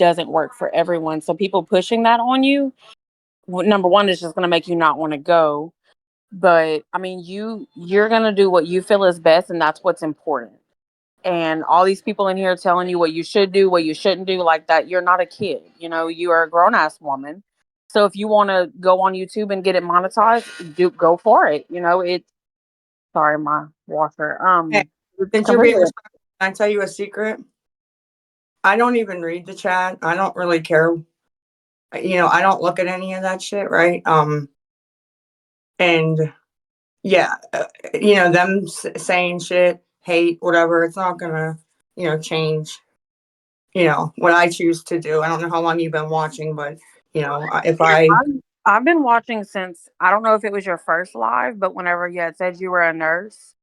doesn't work for everyone. So people pushing that on you, number one, is just going to make you not want to go. But I mean, you're going to do what you feel is best, and that's what's important. And all these people in here telling you what you should do, what you shouldn't do, like that, you're not a kid. You are a grown ass woman. So if you want to go on YouTube and get it monetized, go for it. It's sorry, my washer. Hey, since you're being Completely. respectful, can I tell you a secret? I don't even read the chat. I don't really care. I don't look at any of that shit, right? And yeah, them saying shit, hate, whatever, it's not gonna, change, what I choose to do. I don't know how long you've been watching, but, if I've been watching since, I don't know if it was your first live, but whenever you had said you were a nurse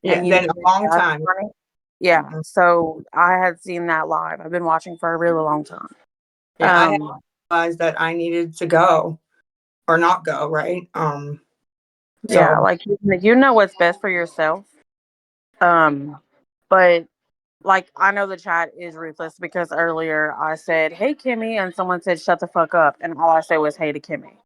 yeah, and you then did a long time. it. Yeah. So I had seen that live. I've been watching for a really long time. Yeah, I had realized that I needed to go or not go, right? Yeah, So like you know what's best for yourself. But like I know the chat is ruthless because earlier I said, "Hey Kimmy," and someone said, "Shut the fuck up," and all I said was, "Hey to Kimmy."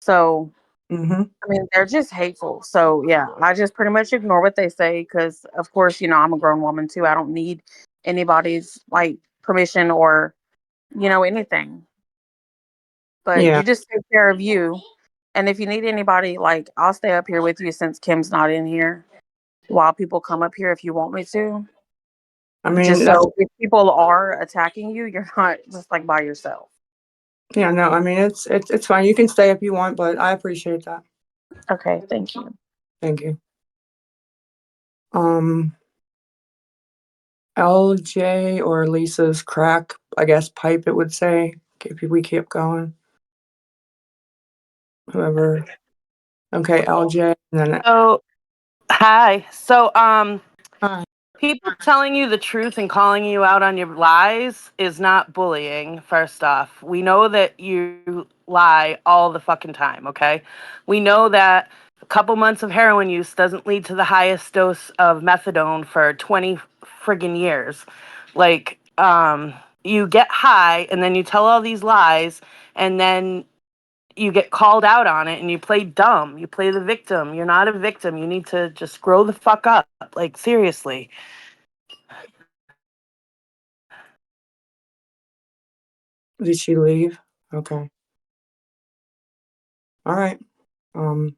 So mhm. I mean, they're just hateful. So yeah, I just pretty much ignore what they say because, of course, I'm a grown woman too. I don't need anybody's like permission or anything. But Yeah. you just take care of you. And if you need anybody, like I'll stay up here with you since Kim's not in here while people come up here if you want me to. I mean, Just that's so if people are attacking you, you're not just like by yourself. yeah, no, I mean, it's fine. You can stay if you want, but I appreciate that. Okay, thank you. Thank you. Um, LJ or Lisa's crack, I guess, pipe, it would say, if we keep going. Whoever. Okay, LJ, and then So, hi. So, hi. people telling you the truth and calling you out on your lies is not bullying, first off. We know that you lie all the fucking time, okay? We know that a couple months of heroin use doesn't lead to the highest dose of methadone for 20 friggin' years. Like, you get high and then you tell all these lies and then you get called out on it and you play dumb. You play the victim. You're not a victim. You need to just grow the fuck up. Like, seriously. Did she leave? Okay. All right. Um,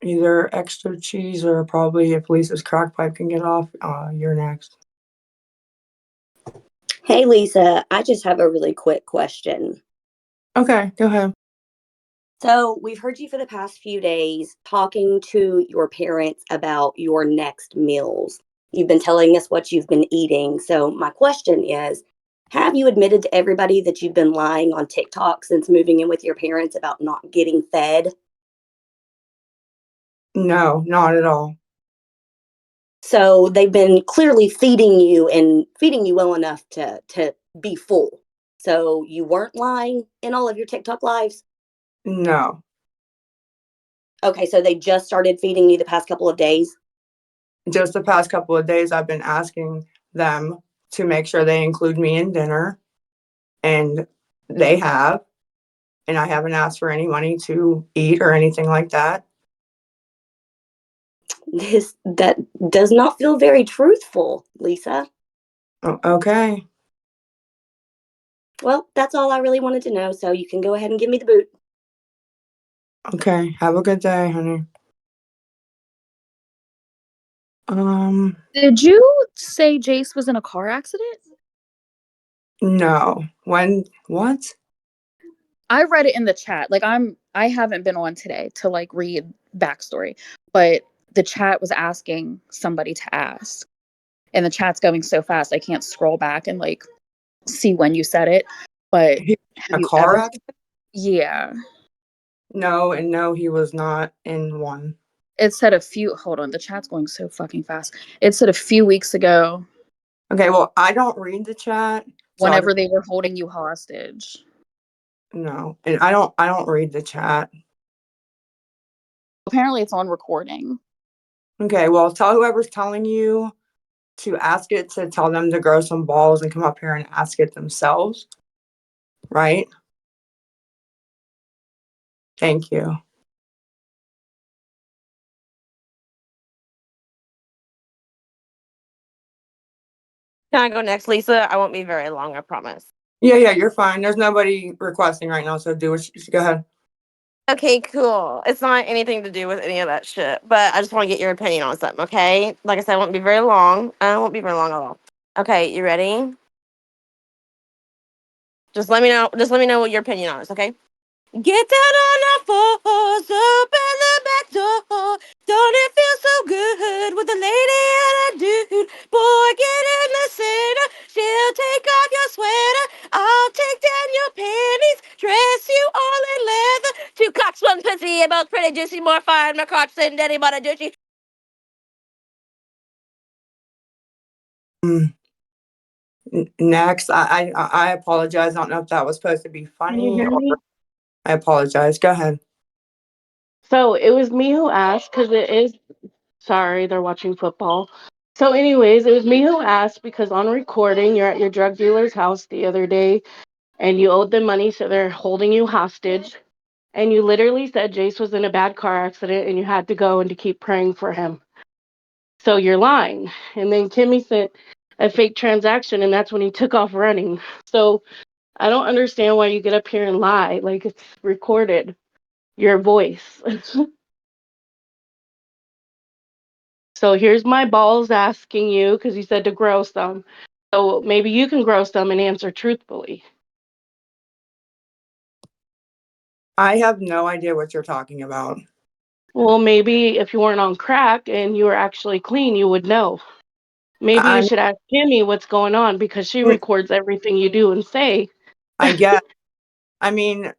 Either extra cheese or probably if Lisa's crack pipe can get off, you're next. Hey, Lisa, I just have a really quick question. Okay, go ahead. So, we've heard you for the past few days talking to your parents about your next meals. You've been telling us what you've been eating. So, my question is, have you admitted to everybody that you've been lying on TikTok since moving in with your parents about not getting fed? No, not at all. So, they've been clearly feeding you and feeding you well enough to be full. So, you weren't lying in all of your TikTok lives? No. Okay, so they just started feeding you the past couple of days? Just the past couple of days, I've been asking them to make sure they include me in dinner, and they have. And I haven't asked for any money to eat or anything like that. That does not feel very truthful, Lisa. Okay. Well, that's all I really wanted to know, so you can go ahead and give me the boot. Okay. Have a good day, honey. Did you say Jace was in a car accident? No. When? What? I read it in the chat. Like I haven't been on today to like read backstory, but the chat was asking somebody to ask. And the chat's going so fast I can't scroll back and like see when you said it. But have A you car ever accident? Yeah. No, and no, he was not in one. It said hold on, the chat's going so fucking fast. It said a few weeks ago Okay, well, I don't read the chat, so I'll whenever just they were holding you hostage. no. And I don't read the chat. Apparently it's on recording. Okay, well, tell whoever's telling you to ask it to tell them to grow some balls and come up here and ask it themselves, right? Thank you. Can I go next, Lisa? I won't be very long, I promise. Yeah, you're fine. There's nobody requesting right now, so do what you go ahead. Okay, cool. It's not anything to do with any of that shit, but I just want to get your opinion on something, okay? Like I said, I won't be very long. I won't be very long at all. Okay, you ready? Just let me know. Just let me know what your opinion on it, okay? Get down on our fours, open the back door. Don't it feel so good with a lady and a dude? Boy, get in the center. She'll take off your sweater. I'll take down your panties. Dress you all in leather. Two cocks, one pussy, and both pretty juicy. More fire in my crotch than anybody douchey. Next, I apologize. I don't know if that was supposed to be Can you funny hear or me? I apologize. Go ahead. So it was me who asked because it is. Sorry, they're watching football. So, anyways, it was me who asked because on recording, you're at your drug dealer's house the other day and you owed them money, so they're holding you hostage. And you literally said Jace was in a bad car accident and you had to go and to keep praying for him. So you're lying. And then Kimmy sent a fake transaction and that's when he took off running. So I don't understand why you get up here and lie. Like it's recorded, your voice. So here's my balls asking you because you said to grow some. So maybe you can grow some and answer truthfully. I have no idea what you're talking about. Well, maybe if you weren't on crack and you were actually clean, you would know. Maybe you I should ask Kimmy what's going on because she mean, records everything you do and say. I guess. I mean,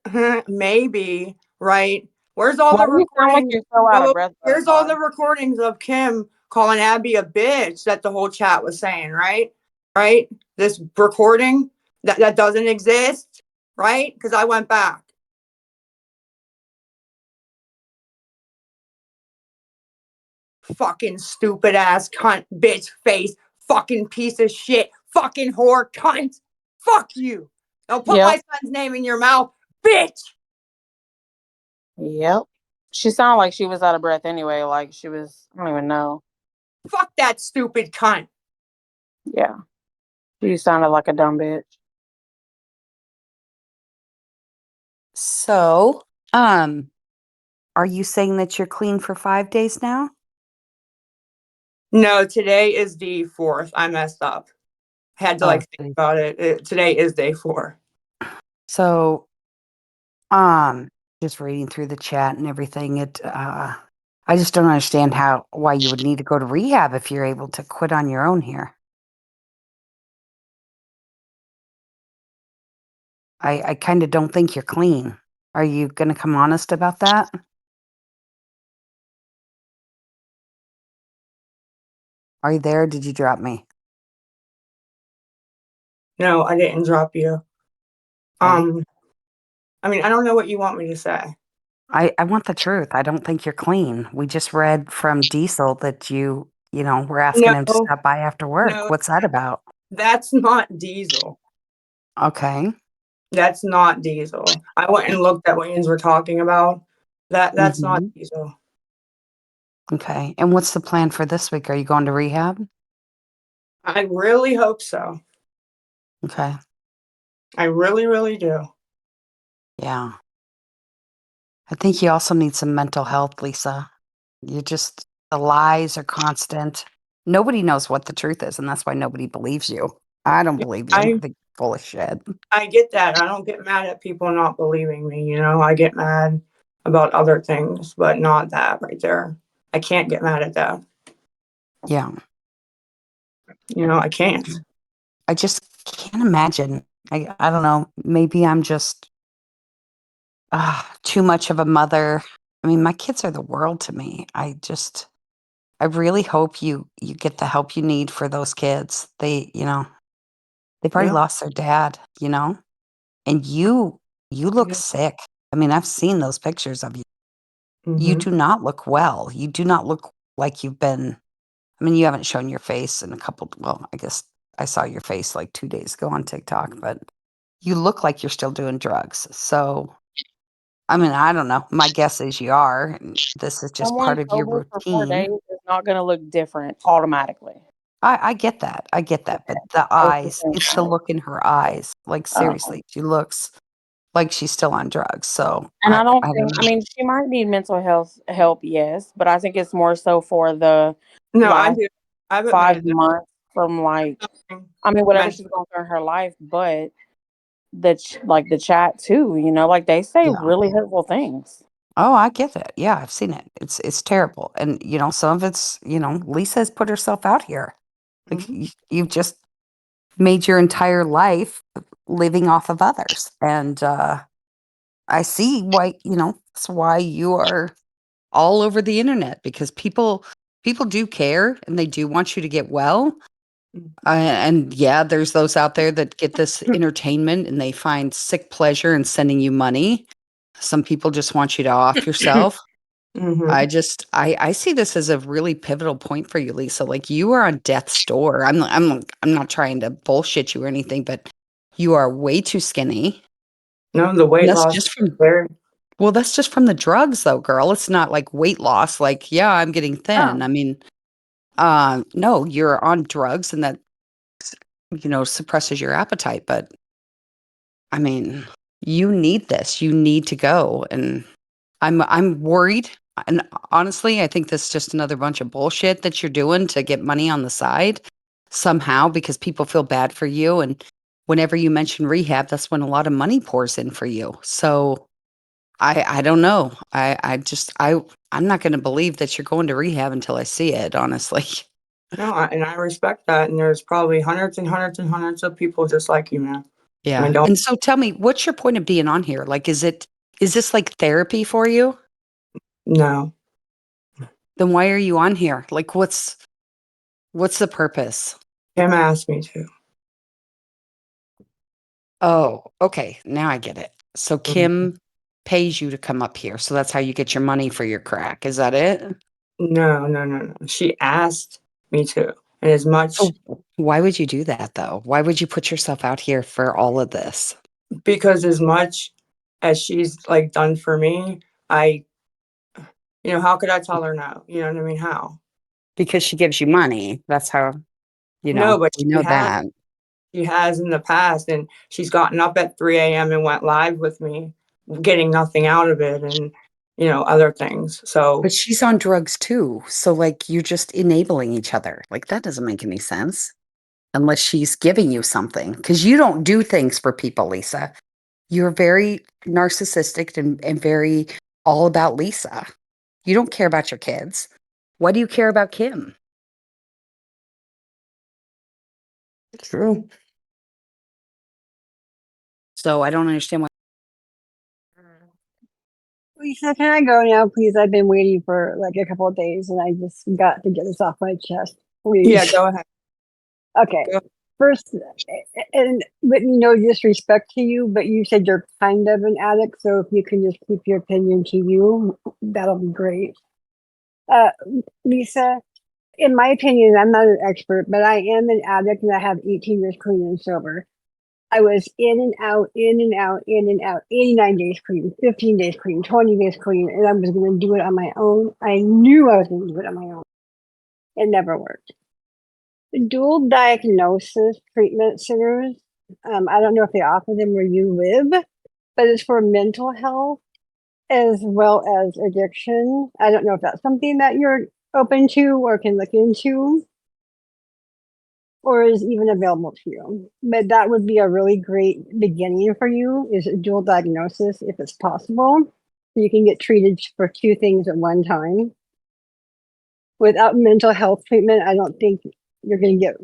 maybe, right? Where's all Why the do you sound like recordings? you're so out of Well, breath, where's all Butterfly? the recordings of Kim calling Abby a bitch that the whole chat was saying, right? Right? This recording that doesn't exist, right? Because I went back. Fucking stupid ass cunt, bitch face, fucking piece of shit, fucking whore cunt. Fuck you. Don't put my Yep. son's name in your mouth, bitch. Yep. She sounded like she was out of breath anyway. Like she was, I don't even know. Fuck that stupid cunt. Yeah. She sounded like a dumb bitch. So, are you saying that you're clean for 5 days now? No, today is the 4th. I messed up. Had to Oh, think about it. Today is day 4. so, just reading through the chat and everything, I just don't understand why you would need to go to rehab if you're able to quit on your own here. I kind of don't think you're clean. Are you going to come honest about that? Are you there? Did you drop me? No, I didn't drop you. Okay. I mean, I don't know what you want me to say. I want the truth. I don't think you're clean. We just read from Diesel that we're asking him to No, stop by after work. no, What's that about? that's not Diesel. Okay. That's not Diesel. I went and looked at what you were talking about. That's not Mhm. Diesel. Okay. And what's the plan for this week? Are you going to rehab? I really hope so. Okay. I really, really do. Yeah. I think you also need some mental health, Lisa. The lies are constant. Nobody knows what the truth is, and that's why nobody believes you. I don't believe you. I I think you're full of shit. I get that. I don't get mad at people not believing me, you know. I get mad about other things, but not that right there. I can't get mad at that. Yeah. You know, I can't. I just can't imagine. I don't know. Maybe I'm just too much of a mother. I mean, my kids are the world to me. I really hope you get the help you need for those kids. They've already Yeah. lost their dad, and you look Yeah. sick. I mean, I've seen those pictures of you. You Mm-hmm. do not look well. You do not look like you've been I mean, you haven't shown your face in a couple, well, I guess I saw your face like 2 days ago on TikTok, but you look like you're still doing drugs. So, I mean, I don't know. My guess is you are. And this is just Someone part of your sober for 4 days routine. is not going to look different automatically. I get that. I get that. But the Both the eyes, same it's the thing. look in her eyes. Like, seriously, she looks like she's still on drugs. So, And I don't I think, don't I know. mean, she might need mental health help, yes, but I think it's more so for the No, I last do. I've 5 admitted months from like, that. I mean, whatever Mental. she's going through in her life, but like the chat too, like they say Yeah. really hurtful things. Oh, I get it. Yeah, I've seen it. It's terrible. And, some of it's, Lisa's put herself out here. Like, Mhm. you've just made your entire life living off of others. And I see why, that's why you are all over the internet, because people do care and they do want you to get well. Mhm. And yeah, there's those out there that get this entertainment and they find sick pleasure in sending you money. Some people just want you to off yourself. Mhm. I see this as a really pivotal point for you, Lisa. Like, you are on death's door. I'm not trying to bullshit you or anything, but you are way too skinny. No, the And weight that's loss just from there. well, that's just from the drugs though, girl. It's not like weight loss. Like, yeah, I'm getting thin. Oh, I mean, no, you're on drugs and that suppresses your appetite, but I mean, you need this. You need to go. And I'm worried. And honestly, I think this is just another bunch of bullshit that you're doing to get money on the side somehow, because people feel bad for you. And whenever you mention rehab, that's when a lot of money pours in for you. So I don't know. I'm not going to believe that you're going to rehab until I see it, honestly. no, and I respect that. And there's probably hundreds and hundreds and hundreds of people just like you, man. I mean, Yeah. don't. And so tell me, what's your point of being on here? Like, is this like therapy for you? No. Then why are you on here? Like, what's the purpose? Kim asked me to. Oh, okay. Now I get it. So Mhm. Kim pays you to come up here. So that's how you get your money for your crack. Is that it? No, no, no, no. She asked me to. And as much So why would you do that though? Why would you put yourself out here for all of this? because as much as she's like done for me, I, how could I tell her no? You know what I mean? How? Because she gives you money. That's how, No, but we know that. she has in the past, and she's gotten up at 3 a.m. and went live with me, getting nothing out of it, and other things. So But she's on drugs too. So like you're just enabling each other. Like that doesn't make any sense unless she's giving you something. Because you don't do things for people, Lisa. You're very narcissistic and very all about Lisa. You don't care about your kids. Why do you care about Kim? true. So I don't understand why. Lisa, can I go now, please? I've been waiting for like a couple of days and I just got to get this off my chest. Yeah, Please. go ahead. Okay. Go. First, and with no disrespect to you, but you said you're kind of an addict. So if you can just keep your opinion to you, that'll be great. Uh, Lisa, in my opinion, I'm not an expert, but I am an addict and I have 18 years clean and sober. I was in and out, in and out, in and out, 89 days clean, 15 days clean, 20 days clean, and I was going to do it on my own. I knew I was going to do it on my own. It never worked. The dual diagnosis treatment centers, I don't know if they offer them where you live, but it's for mental health as well as addiction. I don't know if that's something that you're open to or can look into or is even available to you. But that would be a really great beginning for you is a dual diagnosis if it's possible. So you can get treated for two things at one time. Without mental health treatment, I don't think you're going to get,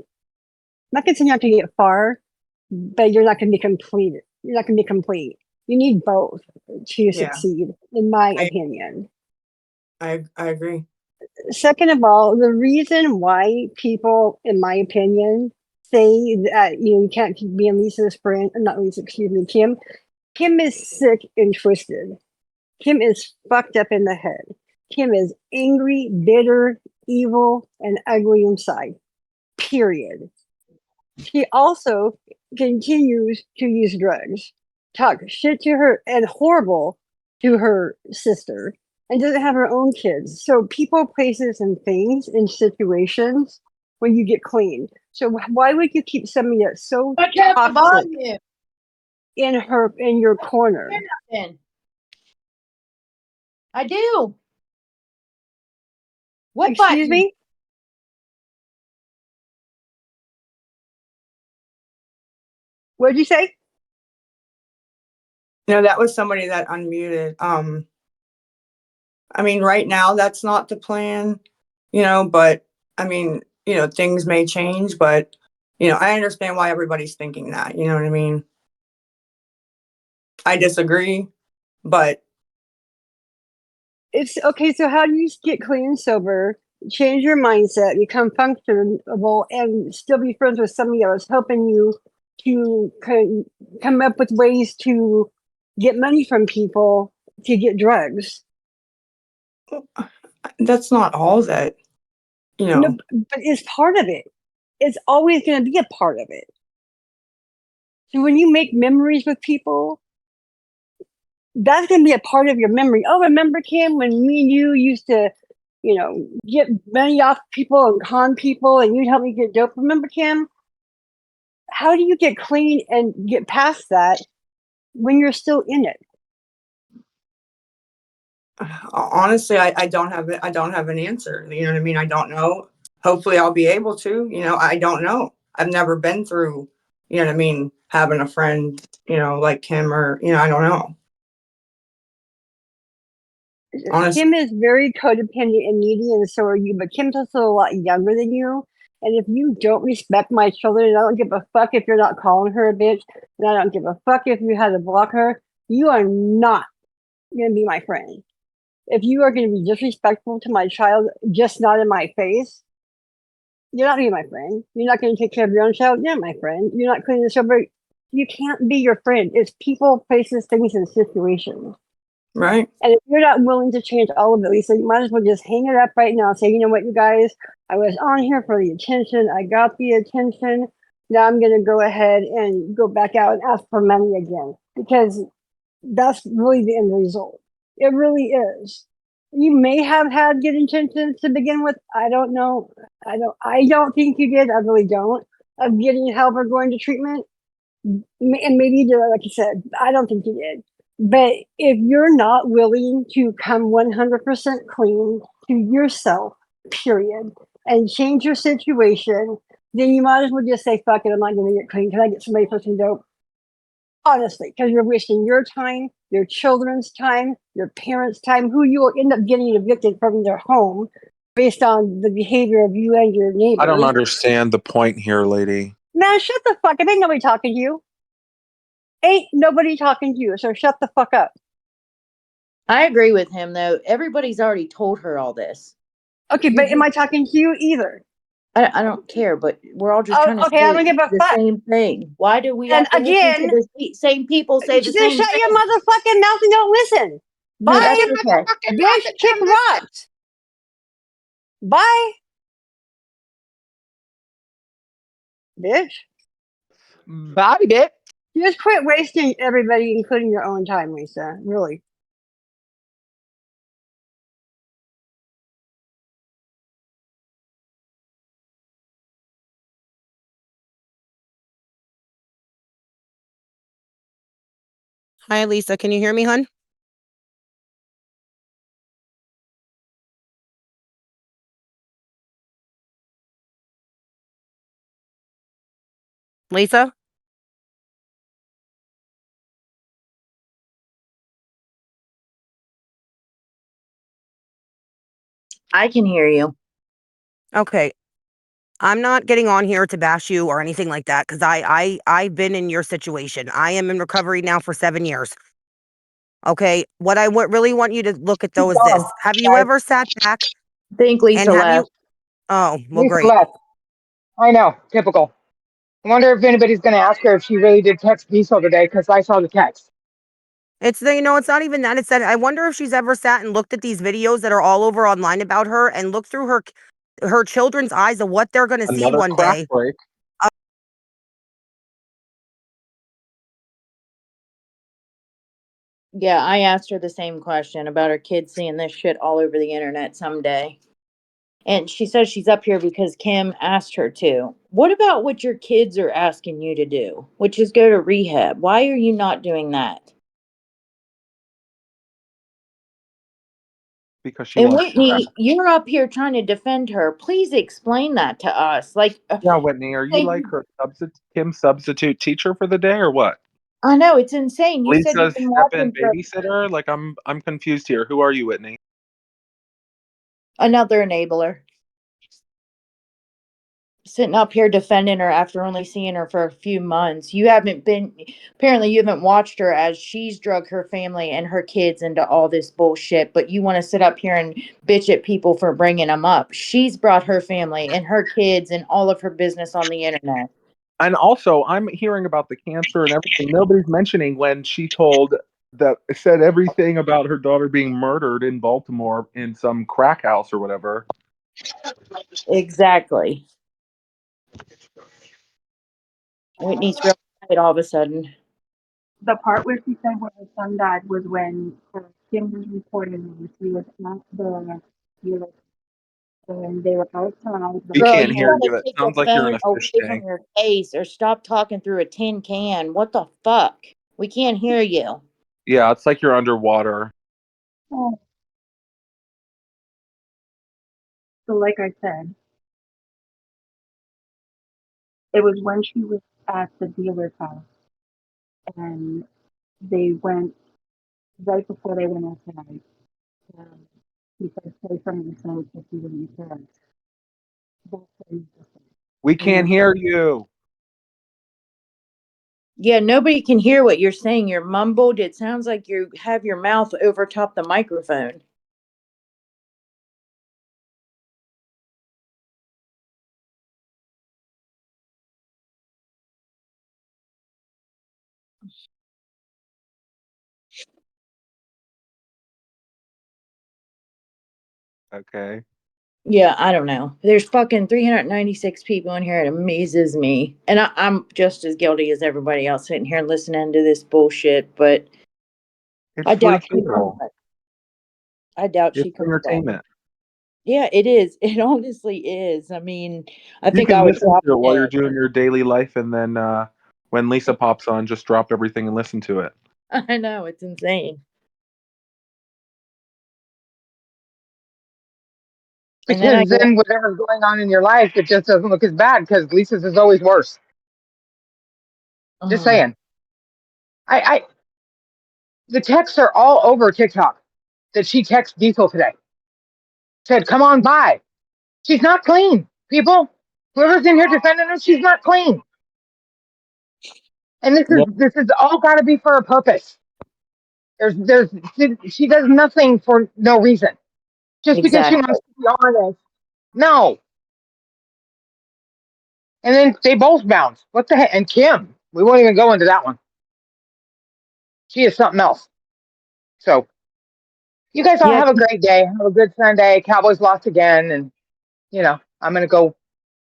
not going to have to get far, but you're not going to be complete. You're not going to be complete. You need both to Yeah, succeed, in my I opinion. I agree. Second of all, the reason why people, in my opinion, say that you can't keep being Lisa's friend, not Lisa, excuse me, Kim. Kim is sick and twisted. Kim is fucked up in the head. Kim is angry, bitter, evil and ugly inside. Period. She also continues to use drugs, talk shit to her and horrible to her sister, and doesn't have her own kids. So people, places, and things in situations when you get clean. So why would you keep somebody that's so toxic in your corner? I do. What Excuse button? me? What did you say? You know, that was somebody that unmuted. I mean, right now that's not the plan, but I mean, things may change, but I understand why everybody's thinking that, you know what I mean? I disagree, but It's okay. So how do you get clean and sober, change your mindset, become functionable, and still be friends with somebody that was helping you to come up with ways to get money from people to get drugs? that's not all that, No, but it's part of it. It's always going to be a part of it. So when you make memories with people, that's going to be a part of your memory. Oh, remember, Kim, when me and you used to, get money off people and con people, and you'd help me get dope. Remember, Kim? How do you get clean and get past that when you're still in it? Honestly, I don't have it. I don't have an answer. You know what I mean? I don't know. Hopefully I'll be able to, I don't know. I've never been through, you know what I mean, having a friend, like Kim or, I don't know. Honestly. Kim is very codependent and needy, and so are you. But Kim's also a lot younger than you. And if you don't respect my children, and I don't give a fuck if you're not calling her a bitch, and I don't give a fuck if you had to block her, you are not going to be my friend. If you are going to be disrespectful to my child, just not in my face, you're not going to be my friend. You're not going to take care of your own child, you're not my friend. You're not cleaning the sober. You can't be your friend. It's people, places, things, and situations. Right. And if you're not willing to change all of it, Lisa, you might as well just hang it up right now and say, you know what, you guys, I was on here for the attention. I got the attention. Now I'm going to go ahead and go back out and ask for money again, because that's really the end result. It really is. You may have had good intentions to begin with. I don't know. I don't think you did. I really don't. Of getting help or going to treatment. And maybe you did, like you said. I don't think you did. But if you're not willing to come 100% clean to yourself, period, and change your situation, then you might as well just say, fuck it, I'm not going to get clean. Can I get somebody for some dope? Honestly, because you're wasting your time, your children's time, your parents' time, who you will end up getting evicted from their home based on the behavior of you and your neighbors. I don't understand the point here, lady. Man, shut the fuck up. Ain't nobody talking to you. Ain't nobody talking to you, so shut the fuck up. I agree with him, though. Everybody's already told her all this. Okay, but am I talking to you either? I don't care, but we're all just trying to okay, I don't say give a the fuck. same thing. Why do we And have to again, listen to the same people say the just same shut thing? your motherfucking mouth and don't listen. No, Bye, that's okay. bitch, kick rocks. Bye, bitch. Bye, bitch. Just quit wasting everybody, including your own time, Lisa. Really. Hi, Lisa. Can you hear me, hon? Lisa? I can hear you. Okay. I'm not getting on here to bash you or anything like that, because I've been in your situation. I am in recovery now for 7 years. Okay. What I really want you to look at, though, is this. Have you ever sat back I think and Lisa have you... left. Oh, well, Lisa great. left. I know, typical. I wonder if anybody's going to ask her if she really did text Diesel today, because I saw the text. It's it's not even that. It's that I wonder if she's ever sat and looked at these videos that are all over online about her and looked through her children's eyes of what they're going to see Another one crack day. break. Yeah, I asked her the same question about her kids seeing this shit all over the internet someday. And she says she's up here because Kim asked her to. What about what your kids are asking you to do, which is go to rehab? Why are you not doing that? Because she And wants to. Whitney, you're up here trying to defend her. Please explain that to us. Like, Yeah, Whitney, are you like her Kim substitute teacher for the day or what? I know it's insane. You said you've Lisa's been step-in watching for babysitter? Like I'm confused here. Who are you, Whitney? another enabler. Sitting up here defending her after only seeing her for a few months. You haven't been, apparently, you haven't watched her as she's drug her family and her kids into all this bullshit, but you want to sit up here and bitch at people for bringing them up. She's brought her family and her kids and all of her business on the internet. And also, I'm hearing about the cancer and everything. Nobody's mentioning when she said everything about her daughter being murdered in Baltimore in some crack house or whatever. Exactly. Whitney's real quiet all of a sudden. The part where she said when her son died was when Kim was reporting and she was at the dealer and they were outside. The We Girl, can't you hear father, you. gotta It take your sounds like you're in phone a fish away from tank. your face or stop talking through a tin can. What the fuck? We can't hear you. Yeah, it's like you're underwater. oh, so like I said, it was when she was at the dealer's house and they went right before they went outside. Um, he said, "Play some of the songs that you wouldn't hear." That's when We and can't then hear you. Yeah, nobody can hear what you're saying. You're mumbled. It sounds like you have your mouth over top the microphone. Okay. Yeah, I don't know. There's fucking 396 people in here. It amazes me. And I'm just as guilty as everybody else sitting here listening to this bullshit, but It's I free doubt she comes cable. back. I doubt It's she comes back. entertainment. Yeah, it is. It honestly is. I mean, I You think I can would listen drop to it while you're dead. doing your daily life, and then when Lisa pops on, just drop everything and listen to it. I know, it's insane. And then I Because go, then whatever's going on in your life, it just doesn't look as bad because Lisa's is always worse. Just oh, saying. I the texts are all over TikTok that she texted Diesel today. Said, come on by. She's not clean, people. Whoever's in here defending her, she's not clean. And yeah, this is all gotta be for a purpose. She does nothing for no reason. Just because she exactly. wants to be honest. No. And then they both bounce. What the heck? And Kim, we won't even go into that one. She is something else. So you guys all Yeah, have a great day. Have a good Sunday. Cowboys lost again. And, I'm going to go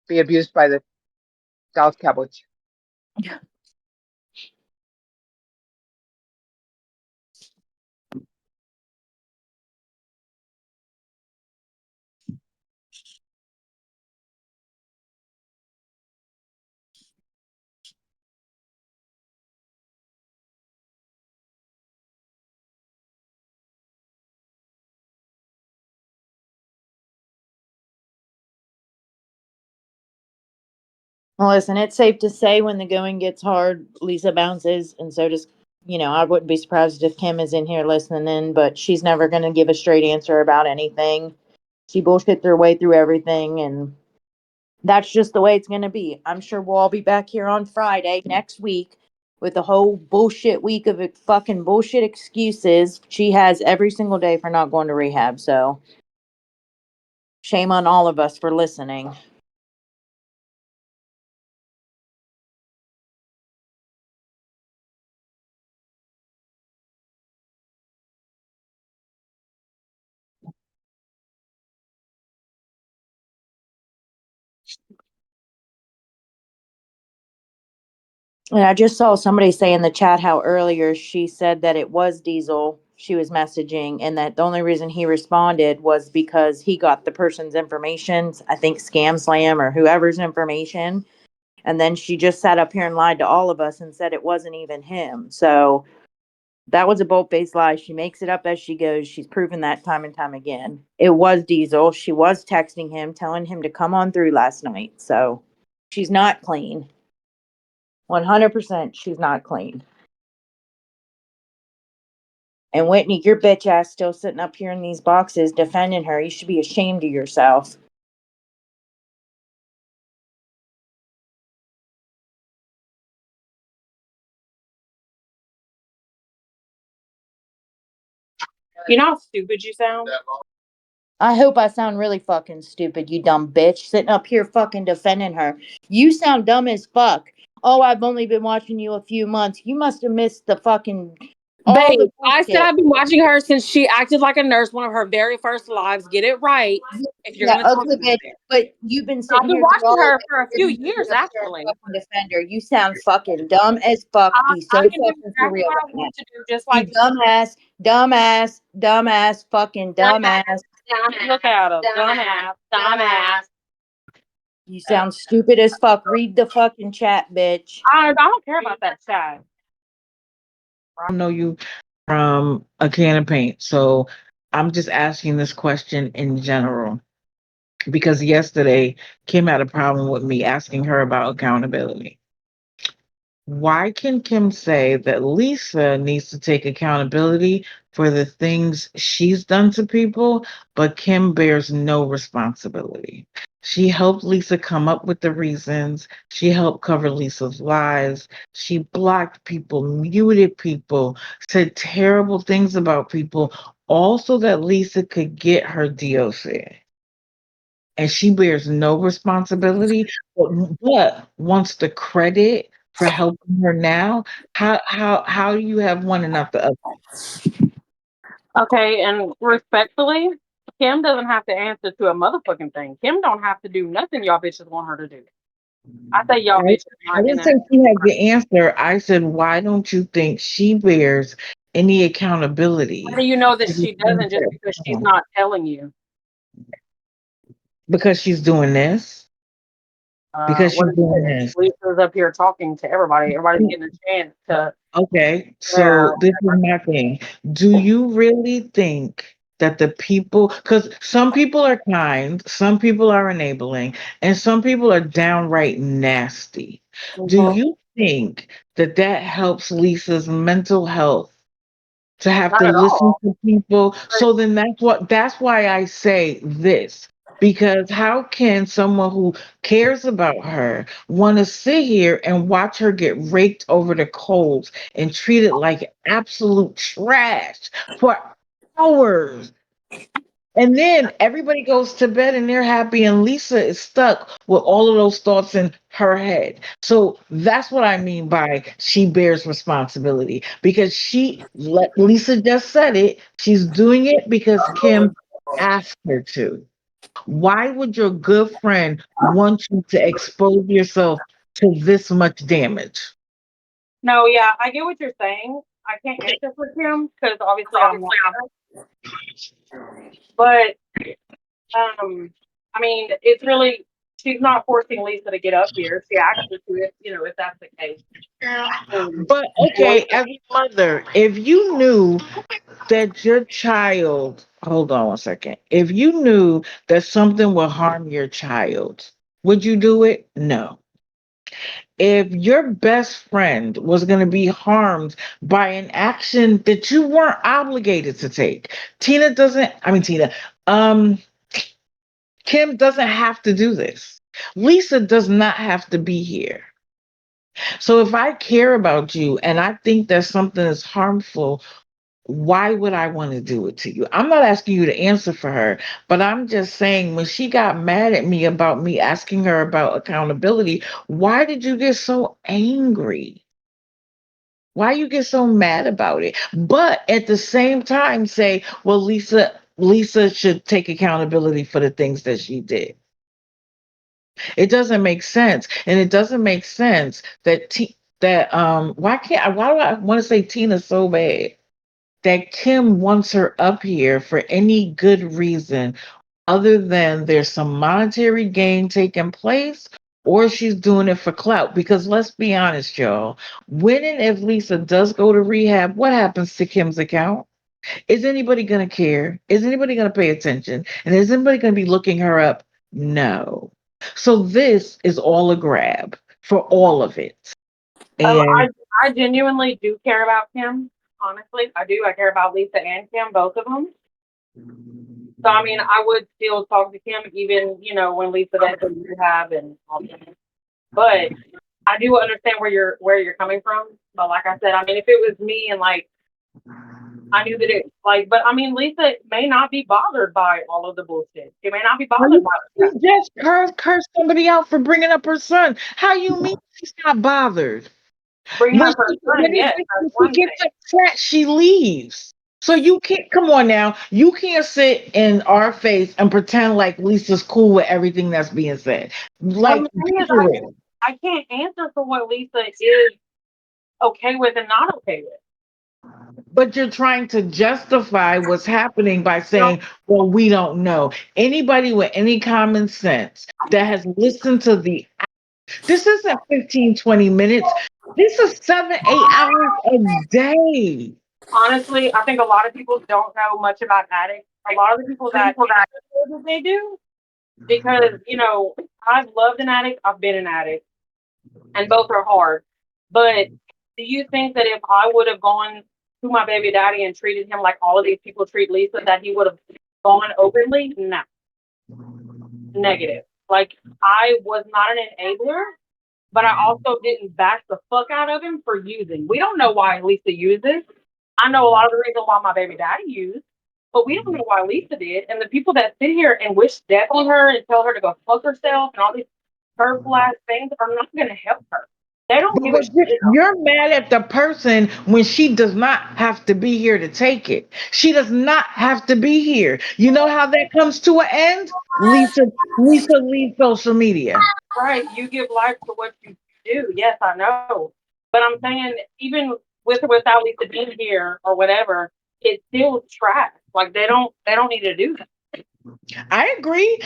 be abused by the Dallas Cowboys. well, listen, it's safe to say when the going gets hard, Lisa bounces, and so does, I wouldn't be surprised if Kim is in here listening in, but she's never going to give a straight answer about anything. She bullshit her way through everything, and that's just the way it's going to be. I'm sure we'll all be back here on Friday next week with a whole bullshit week of fucking bullshit excuses she has every single day for not going to rehab. So shame on all of us for listening. And I just saw somebody say in the chat how earlier she said that it was Diesel she was messaging, and that the only reason he responded was because he got the person's information, I think Scam Slam or whoever's information. And then she just sat up here and lied to all of us and said it wasn't even him. So that was a bold-faced lie. She makes it up as she goes. She's proven that time and time again. It was Diesel. She was texting him, telling him to come on through last night. So she's not clean. 100% she's not clean. And Whitney, your bitch ass still sitting up here in these boxes defending her. You should be ashamed of yourself. You know how stupid you sound? I hope I sound really fucking stupid, you dumb bitch, sitting up here fucking defending her. You sound dumb as fuck. Oh, I've only been watching you a few months. You must have missed the fucking all Babe, the I said bullshit. I've been watching her since she acted like a nurse, one of her very first lives. Get it right if you're Yeah, going to talk ugly about bitch. it. But you've been I've sitting been here through watching all of her it. for a You're few gonna sit years, up here and actually. fucking defend her. You sound fucking dumb as fuck. Be so I can do fucking for exactly real what right I now. want to do, just You like dumbass, dumbass, dumbass, fucking dumbass. look at him. Dumbass. Dumbass. You sound stupid as fuck. Read the fucking chat, bitch. I don't care about that chat. I know you from a can of paint. So I'm just asking this question in general because yesterday Kim had a problem with me asking her about accountability. Why can Kim say that Lisa needs to take accountability for the things she's done to people, but Kim bears no responsibility? She helped Lisa come up with the reasons. She helped cover Lisa's lies. She blocked people, muted people, said terrible things about people, all so that Lisa could get her DOC. And she bears no responsibility, but wants the credit for helping her now. How do you have one and not the other? Okay, and respectfully, Kim doesn't have to answer to a motherfucking thing. Kim don't have to do nothing y'all bitches want her to do. I say y'all I, bitches I not in didn't a say she had the answer. I said, why don't you think she bears any how accountability? do you know that For the she things doesn't just that because are she's wrong? not telling you? Because she's doing this. Because What she's is doing it? this. Lisa's up here talking to everybody. Everybody's getting a chance to Okay, yeah. so this is my thing. Do you really think that the people, because some people are kind, some people are enabling, and some people are downright nasty. Do Mhm. you think that that helps Lisa's mental health to have Not to at listen all. to people? But So then that's why I say this. Because how can someone who cares about her want to sit here and watch her get raked over the coals and treated like absolute trash for hours? And then everybody goes to bed and they're happy, and Lisa is stuck with all of those thoughts in her head. So that's what I mean by she bears responsibility because Lisa just said it. She's doing it because Kim asked her to. Why would your good friend want you to expose yourself to this much damage? no, yeah, I get what you're saying. I can't answer for Kim because obviously I'm not her. But I mean, it's really she's not forcing Lisa to get up here. She asked her to, if that's the case. But okay, as a mother, if you knew that your child, hold on one second, if you knew that something would harm your child, would you do it? No. If your best friend was going to be harmed by an action that you weren't obligated to take, um, Kim doesn't have to do this. Lisa does not have to be here. So if I care about you and I think that something is harmful, why would I want to do it to you? I'm not asking you to answer for her, but I'm just saying when she got mad at me about me asking her about accountability, why did you get so angry? Why you get so mad about it? But at the same time say, well, Lisa should take accountability for the things that she did. It doesn't make sense. And it doesn't make sense that that why do I want to say Tina so bad? That Kim wants her up here for any good reason other than there's some monetary gain taking place or she's doing it for clout. Because let's be honest, y'all, when and if Lisa does go to rehab, what happens to Kim's account? Is anybody going to care? Is anybody going to pay attention? And is anybody going to be looking her up? No. So this is all a grab for all of it. And I genuinely do care about Kim. Honestly, I do. I care about Lisa and Kim, both of them. So I mean, I would still talk to Kim, even when Lisa does go to rehab and all that. But I do understand where you're coming from. But like I said, I mean, if it was me and like I knew that but I mean, Lisa may not be bothered by all of the bullshit. She may not be bothered by she it. just cursed somebody out for bringing up her son. How you mean she's not bothered? Bringing When up her she, son, yes, when that's she one gets thing. upset, she leaves. So you can't come on now. You can't sit in our face and pretend like Lisa's cool with everything that's being said. Well, Like, the thing be is, for real. I can't answer for what Lisa is okay with and not okay with. But you're trying to justify what's happening by You know, saying, well, we don't know. Anybody with any common sense that has listened to this isn't 15, 20 minutes. This is 7, 8 hours a day. honestly, I think a lot of people don't know much about addicts. A lot of the people that answer that they do, because I've loved an addict, I've been an addict, and both are hard. But do you think that if I would have gone to my baby daddy and treated him like all of these people treat Lisa, that he would have gone openly? No, negative. Like I was not an enabler, but I also didn't bash the fuck out of him for using. We don't know why Lisa uses. I know a lot of the reason why my baby daddy used, but we don't know why Lisa did. And the people that sit here and wish death on her and tell her to go fuck herself and all these hurtful ass things are not going to help her. They don't give a But shit. you're mad at the person when she does not have to be here to take it. She does not have to be here. You know how that comes to an end? Lisa leaves social media. Right. You give life to what you do. Yes, I know. But I'm saying even with or without Lisa being here or whatever, it's still trash. Like they don't need to do that. I agree.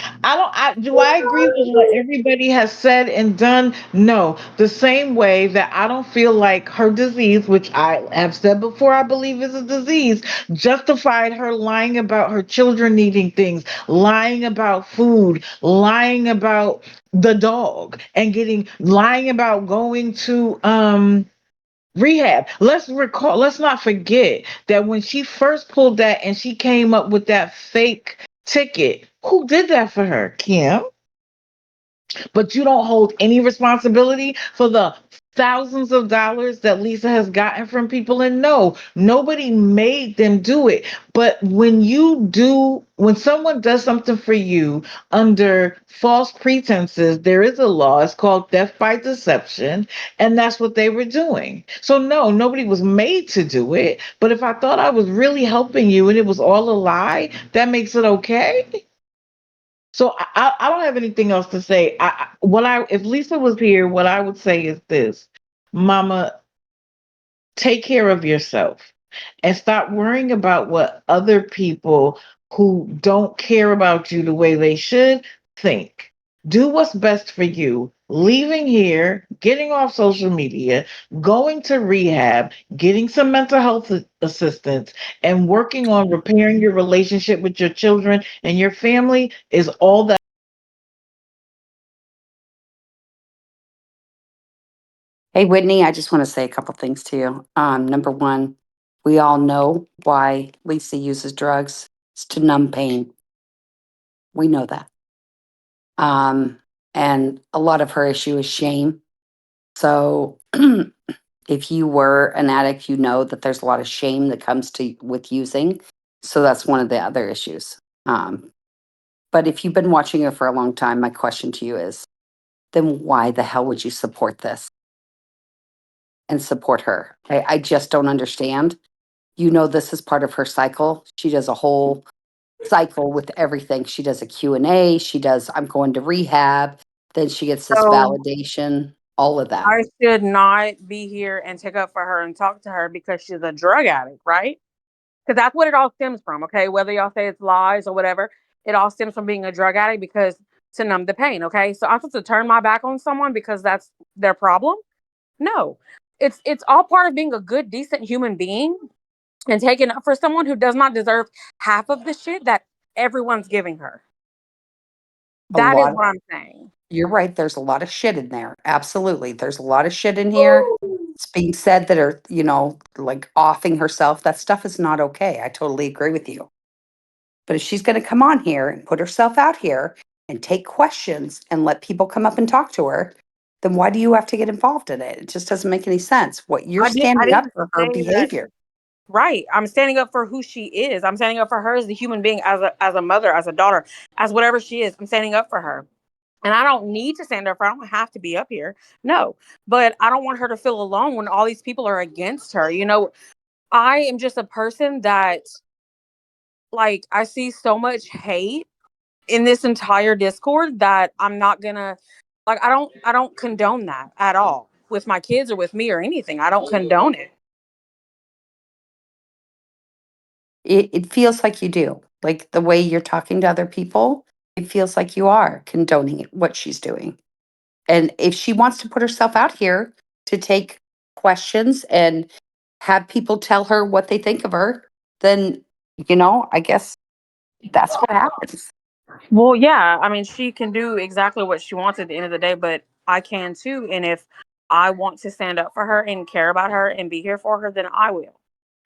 Do I agree with what everybody has said and done? No. The same way that I don't feel like her disease, which I have said before I believe is a disease, justified her lying about her children needing things, lying about food, lying about the dog, and lying about going to rehab. Let's not forget that when she first pulled that and she came up with that fake ticket, who did that for her? Kim. But you don't hold any responsibility for the thousands of dollars that Lisa has gotten from people. And no, nobody made them do it. But when someone does something for you under false pretenses, there is a law. It's called death by deception. And that's what they were doing. So no, nobody was made to do it. But if I thought I was really helping you and it was all a lie, that makes it okay. So I don't have anything else to say. If Lisa was here, what I would say is this, Mama, take care of yourself and stop worrying about what other people who don't care about you the way they should think. Do what's best for you. Leaving here, getting off social media, going to rehab, getting some mental health assistance, and working on repairing your relationship with your children and your family is all that. Hey, Whitney, I just want to say a couple things to you. Number one, we all know why Lisa uses drugs. It's to numb pain. We know that. And a lot of her issue is shame. So if you were an addict, you know that there's a lot of shame that comes to with using. So that's one of the other issues. But if you've been watching her for a long time, my question to you is, then why the hell would you support this and support her? I just don't understand. You know, this is part of her cycle. She does a whole cycle with everything. She does a Q&A. She does, I'm going to rehab. Then she gets this So validation. all of that. I should not be here and take up for her and talk to her because she's a drug addict, right? Because that's what it all stems from, okay? Whether y'all say it's lies or whatever, it all stems from being a drug addict because to numb the pain, okay? So I'm supposed to turn my back on someone because that's their problem? No. It's all part of being a good, decent human being and taking up for someone who does not deserve half of the shit that everyone's giving her. A That is lot. what I'm saying. You're right. There's a lot of shit in there. Absolutely. There's a lot of shit in here. It's being said that are, like offing herself. That stuff is not okay. I totally agree with you. But if she's going to come on here and put herself out here and take questions and let people come up and talk to her, then why do you have to get involved in it? It just doesn't make any sense. What you're I standing up didn't for her say that. behavior. Right. I'm standing up for who she is. I'm standing up for her as a human being, as a mother, as a daughter, as whatever she is. I'm standing up for her. And I don't need to stand up for her. I don't have to be up here. No. But I don't want her to feel alone when all these people are against her. I am just a person that, like, I see so much hate in this entire Discord that I'm not gonna, like, I don't condone that at all with my kids or with me or anything. I don't condone it. It feels like you do. Like the way you're talking to other people, it feels like you are condoning what she's doing. And if she wants to put herself out here to take questions and have people tell her what they think of her, then, I guess that's what happens. Well, yeah, I mean, she can do exactly what she wants at the end of the day, but I can too. And if I want to stand up for her and care about her and be here for her, then I will.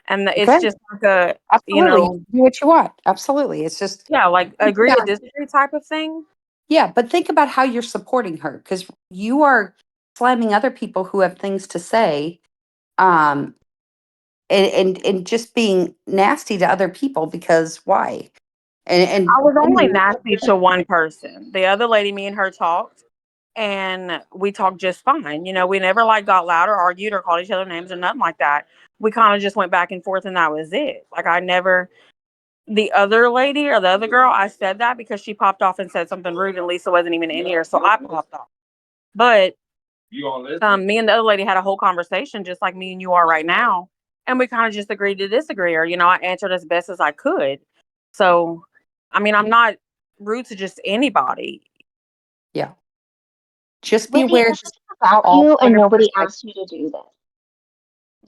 And it's Okay. just like a, Absolutely. You do what you want. Absolutely. It's just, yeah, like agree to disagree type of thing. yeah, but think about how you're supporting her because you are slamming other people who have things to say, um, and just being nasty to other people because why? And I was only nasty to one person. The other lady, me and her talked, and we talked just fine. We never like got loud or argued or called each other names or nothing like that. We kind of just went back and forth, and that was it. Like I never. The other lady or the other girl, I said that because she popped off and said something rude, and Lisa wasn't even in here, so I popped off. But me and the other lady had a whole conversation, just like me and you are right now, and we kind of just agreed to disagree, or I answered as best as I could. So, I mean, I'm not rude to just anybody. yeah, just be Whitney, aware. if it's about All you and nobody 100%. asked you to do this,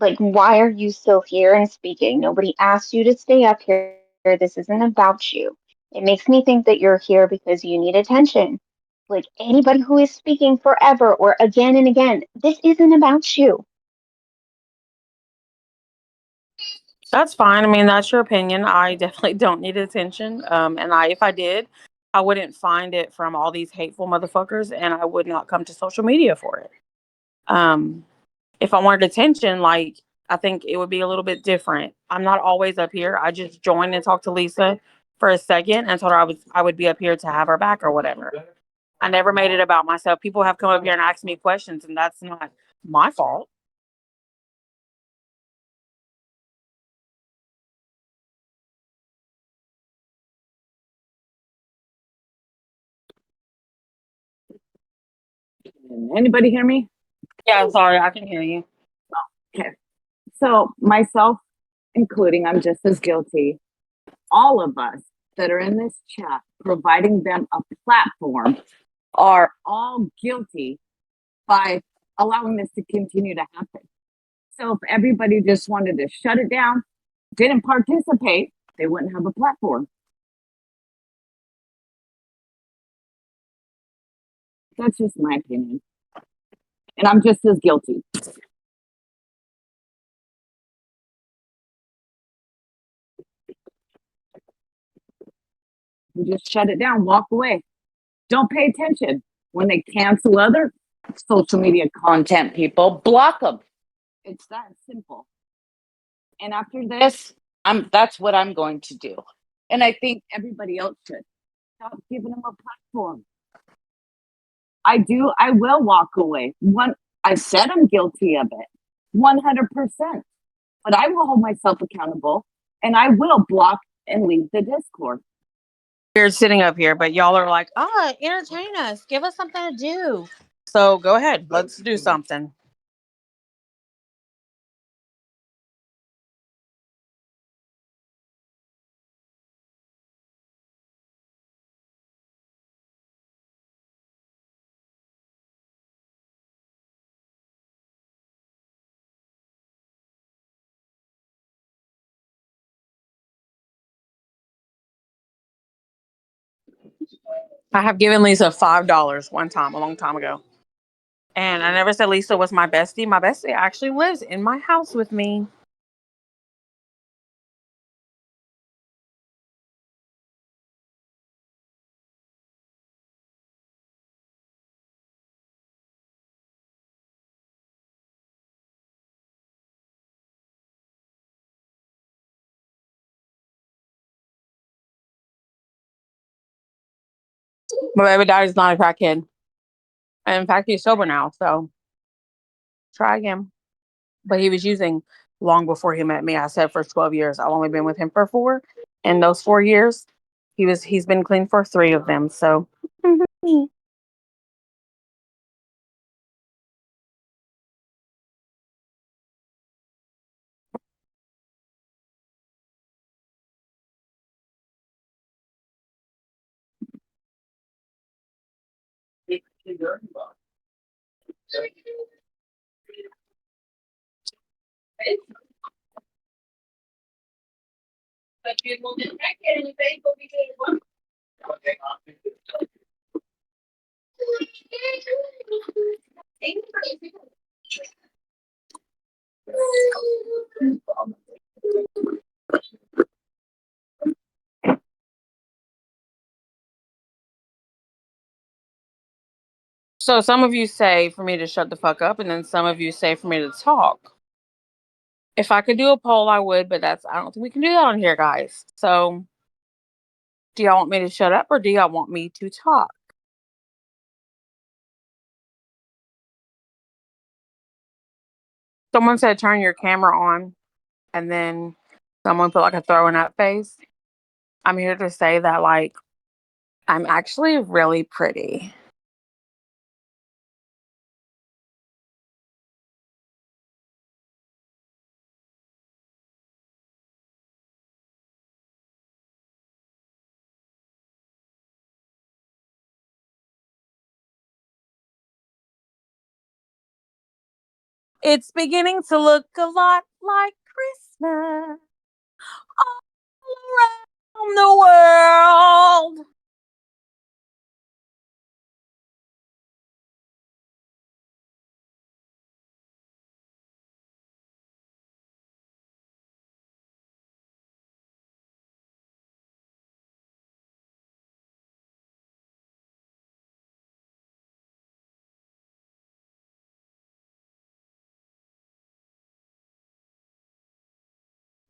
like, why are you still here and speaking? Nobody asked you to stay up here. This isn't about you. It makes me think that you're here because you need attention. Like anybody who is speaking forever or again and again, this isn't about you. That's fine. I mean, that's your opinion. I definitely don't need attention. And if I did, I wouldn't find it from all these hateful motherfuckers, and I would not come to social media for it. Um, if I wanted attention, like I think it would be a little bit different. I'm not always up here. I just joined and talked to Lisa for a second and told her I would be up here to have her back or whatever. I never made it about myself. People have come up here and asked me questions, and that's not my fault. Anybody hear me? Yeah, I'm sorry. I can hear you. Okay. So, myself including, I'm just as guilty. All of us that are in this chat, providing them a platform, are all guilty by allowing this to continue to happen. So, if everybody just wanted to shut it down, didn't participate, they wouldn't have a platform. That's just my opinion. And I'm just as guilty. You just shut it down, walk away. Don't pay attention. When they cancel other social media content people, block them. It's that simple. And after this, that's what I'm going to do. And I think everybody else should. Stop giving them a platform. I will walk away. I said I'm guilty of it. 100%. But I will hold myself accountable and I will block and leave the Discord. We're sitting up here, but y'all are like, entertain us. Give us something to do. So go ahead. Let's do something. I have given Lisa $5 one time, a long time ago. And I never said Lisa was my bestie. My bestie actually lives in my house with me. My baby daddy's not a crackhead. And in fact, he's sober now. So try again. But he was using long before he met me. I said for 12 years. I've only been with him for 4. In those 4 years, he's been clean for 3 of them. So So some of you say for me to shut the fuck up, and then some of you say for me to talk. If I could do a poll, I would, but I don't think we can do that on here, guys. So do y'all want me to shut up or do y'all want me to talk? Someone said turn your camera on, and then someone put like a throwing up face. I'm here to say that like I'm actually really pretty. It's beginning to look a lot like Christmas all around the world.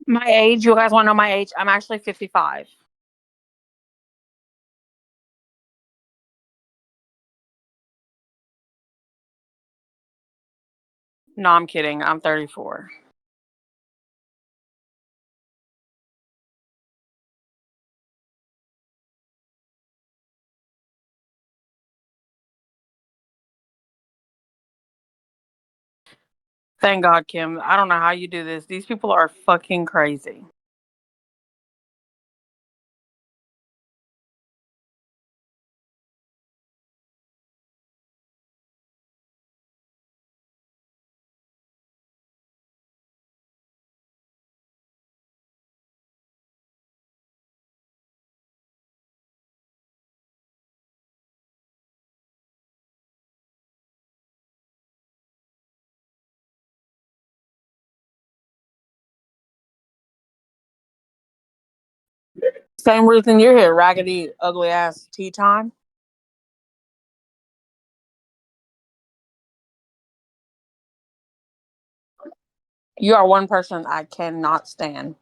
My age, you guys want to know my age? I'm actually 55. No, I'm kidding. I'm 34. Thank God, Kim. I don't know how you do this. These people are fucking crazy. Same reason you're here, raggedy, ugly ass tea time. You are one person I cannot stand.